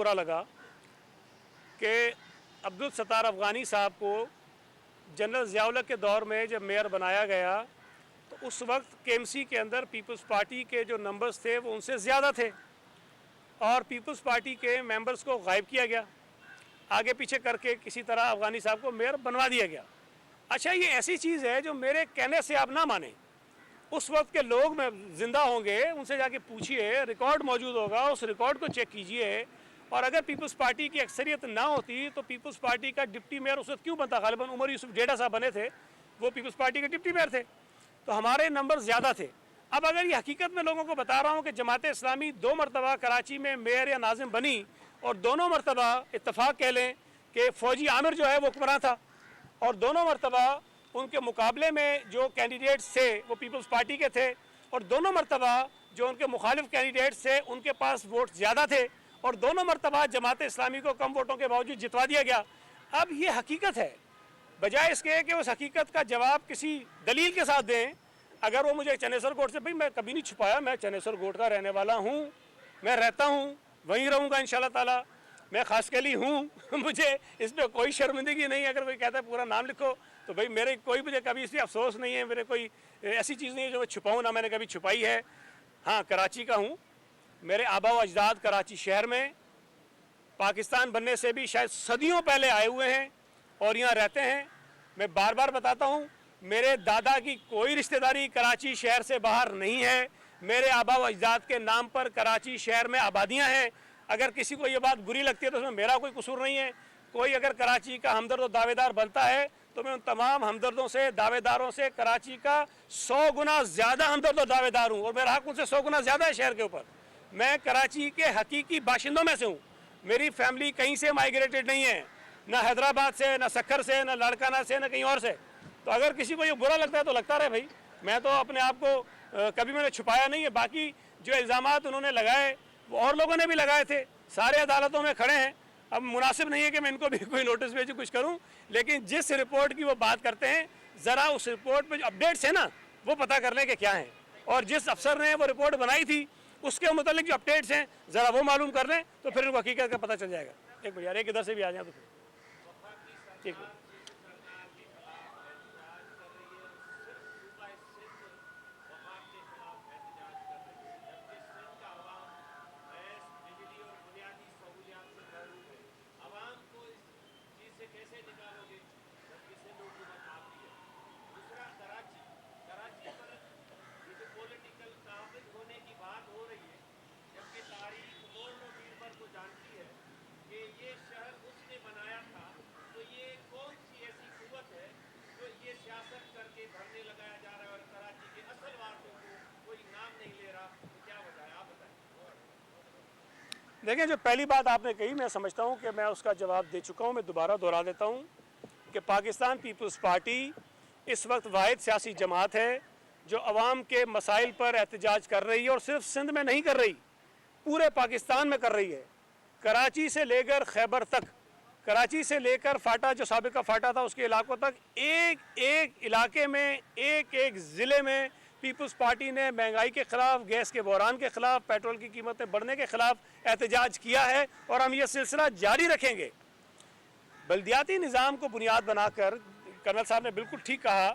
बुरा लगा कि अब्दुल सत्तार अफ़गानी साहब को जनरल ज़िया-उल-हक के दौर में जब मेयर बनाया गया तो उस वक्त केएमसी के अंदर पीपल्स पार्टी के जो नंबर्स थे वो उनसे ज़्यादा थे और पीपल्स पार्टी के मेंबर्स को गायब किया गया, आगे पीछे करके किसी तरह अफ़गानी साहब को मेयर बनवा दिया गया। अच्छा, ये ऐसी चीज़ है जो मेरे कहने से आप ना माने, उस वक्त के लोग में ज़िंदा होंगे, उनसे जाके पूछिए, रिकॉर्ड मौजूद होगा, उस रिकॉर्ड को चेक कीजिए। और अगर पीपल्स पार्टी की अक्सरियत ना होती तो पीपल्स पार्टी का डिप्टी मेयर उस वक्त क्यों बनता? गालिबन उमर यूसुफ डेढ़ा साहब बने थे, वो पीपल्स पार्टी के डिप्टी मेयर थे, तो हमारे नंबर ज़्यादा थे। अब अगर ये हकीकत में लोगों को बता रहा हूँ कि जमात इस्लामी 2 मरतबा कराची में मेयर या नाजिम बनी और दोनों मरतबा इत्तफाक कह लें कि फ़ौजी आमिर जो है वो हुक्मरान था और दोनों मरतबा उनके मुकाबले में जो कैंडिडेट्स थे वो पीपल्स पार्टी के थे और दोनों मरतबा जो उनके मुखालिफ कैंडिडेट्स थे उनके पास वोट ज़्यादा थे और दोनों मरतबा जमात इस्लामी को कम वोटों के बावजूद जितवा दिया गया। अब ये हकीकत है, बजाय इसके कि उस हकीकत का जवाब किसी दलील के साथ दें। अगर वो मुझे चनेसर कोट से, भाई मैं कभी नहीं छुपाया, मैं चनेसर कोट का रहने वाला हूँ, मैं रहता हूँ, वहीं रहूँगा इंशाल्लाह ताला, मैं खासकली हूँ मुझे इस पर कोई शर्मिंदगी नहीं। अगर कोई कहता है पूरा नाम लिखो तो भाई मेरे कोई मुझे कभी इसलिए अफसोस नहीं है, मेरे कोई ऐसी चीज़ नहीं है जो मैं छुपाऊँ, ना मैंने कभी छुपाई है। हाँ, कराची का हूँ, मेरे आबा व अजदाद कराची शहर में पाकिस्तान बनने से भी शायद सदियों पहले आए हुए हैं और यहाँ रहते हैं। मैं बार बार बताता हूँ, मेरे दादा की कोई रिश्तेदारी कराची शहर से बाहर नहीं है। मेरे आबा व अजदाद के नाम पर कराची शहर में आबादियाँ हैं। अगर किसी को ये बात बुरी लगती है तो उसमें मेरा कोई कसूर नहीं है। कोई अगर कराची का हमदर्द और दावेदार बनता है तो मैं उन तमाम हमदर्दों से, दावेदारों से कराची का 100 गुना ज़्यादा हमदर्द और दावेदार हूँ और मेरा हक उनसे 100 गुना ज़्यादा है शहर के ऊपर। मैं कराची के हकीकी बाशिंदों में से हूँ, मेरी फैमिली कहीं से माइग्रेटेड नहीं है, ना हैदराबाद से, ना सक्खर से, ना लाड़काना से, ना कहीं और से। तो अगर किसी को ये बुरा लगता है तो लगता रहे भाई, मैं तो अपने आप को कभी मैंने छुपाया नहीं है। बाकी जो इल्ज़ामात उन्होंने लगाए वो और लोगों ने भी लगाए थे, सारे अदालतों में खड़े हैं। अब मुनासिब नहीं है कि मैं इनको भी कोई नोटिस भेजूँ, कुछ करूँ, लेकिन जिस रिपोर्ट की वो बात करते हैं ज़रा उस रिपोर्ट में जो अपडेट्स हैं ना वो पता कर लें कि क्या हैं, और जिस अफसर ने वो रिपोर्ट बनाई थी उसके मुतालिक जो अपडेट्स हैं ज़रा वो मालूम कर लें तो फिर उनको हकीकत का पता चल जाएगा। एक मिनट यार, एक इधर से भी आ जाए तो फिर ठीक है। कैसे निकालोगे जबकि सिंध हुकूमत आपकी है? दूसरा, कराची पर ये जो पॉलिटिकल काबिल होने की बात हो रही है, जबकि तारीख मोहल्लो बीरबल को जानती है कि ये शहर उसने बनाया था, तो ये कौन सी ऐसी कुव्वत है जो ये सियासत करके भरने लगाया जा रहा है और कराची के असल वालों को कोई नाम नहीं ले रहा? तो क्या वजह है, आप बताएं। देखिए, जो पहली बात आपने कही मैं समझता हूँ कि मैं उसका जवाब दे चुका हूँ, मैं दोबारा दोहरा देता हूँ कि पाकिस्तान पीपल्स पार्टी इस वक्त वाहिद सियासी जमात है जो अवाम के मसाइल पर एहतजाज कर रही है और सिर्फ सिंध में नहीं कर रही, पूरे पाकिस्तान में कर रही है। कराची से लेकर खैबर तक, कराची से लेकर फाटा जो साबिका फाटा था उसके इलाकों तक, एक एक इलाके में, एक एक ज़िले में पीपल्स पार्टी ने महंगाई के ख़िलाफ़, गैस के बहरान के ख़िलाफ़, पेट्रोल की कीमतें बढ़ने के ख़िलाफ़ एहतजाज किया है और हम ये सिलसिला जारी रखेंगे। बल्दियाती निज़ाम को बुनियाद बनाकर कर्नल साहब ने बिल्कुल ठीक कहा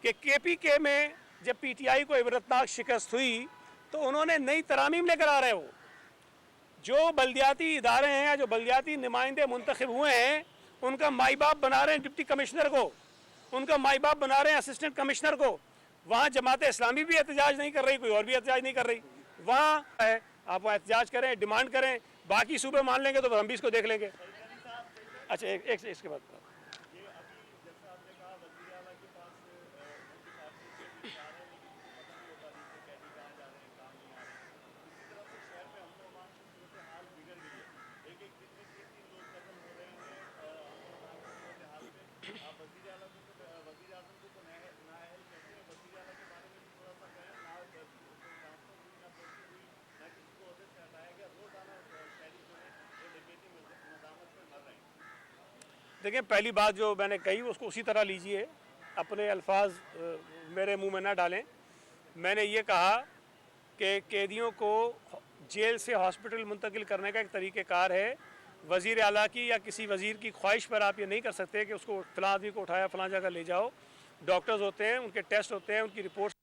कि KPK में जब PTI को इबरतनाक शिकस्त हुई तो उन्होंने नई तरामीम लेकर आ रहे हो। जो बल्दियाती इदारे हैं या जो बल्दियाती नुमाइंदे मुंतखब हुए हैं उनका माई बाप बना रहे हैं डिप्टी कमिश्नर को, उनका माई बाप बना रहे हैं असिस्टेंट कमिश्नर को। वहाँ जमात इस्लामी भी एहतजाज नहीं कर रही, कोई और भी एहतजाज नहीं कर रही। वहाँ है, आप वहाँ एहतजाज करें, डिमांड करें, बाकी सूबे मान लेंगे तो हम भी इसको देख लेंगे। अच्छा, एक इसके बाद देखिए, पहली बात जो मैंने कही उसको उसी तरह लीजिए, अपने अल्फाज मेरे मुंह में ना डालें। मैंने ये कहा कि कैदियों को जेल से हॉस्पिटल मुंतकिल करने का एक तरीक़ेकार है। वज़ीर आला की या किसी वज़ीर की ख्वाहिश पर आप ये नहीं कर सकते कि उसको फ़लाँ आदमी को उठाया फ़लाँ जगह ले जाओ। डॉक्टर्स होते हैं, उनके टेस्ट होते हैं, उनकी रिपोर्ट्स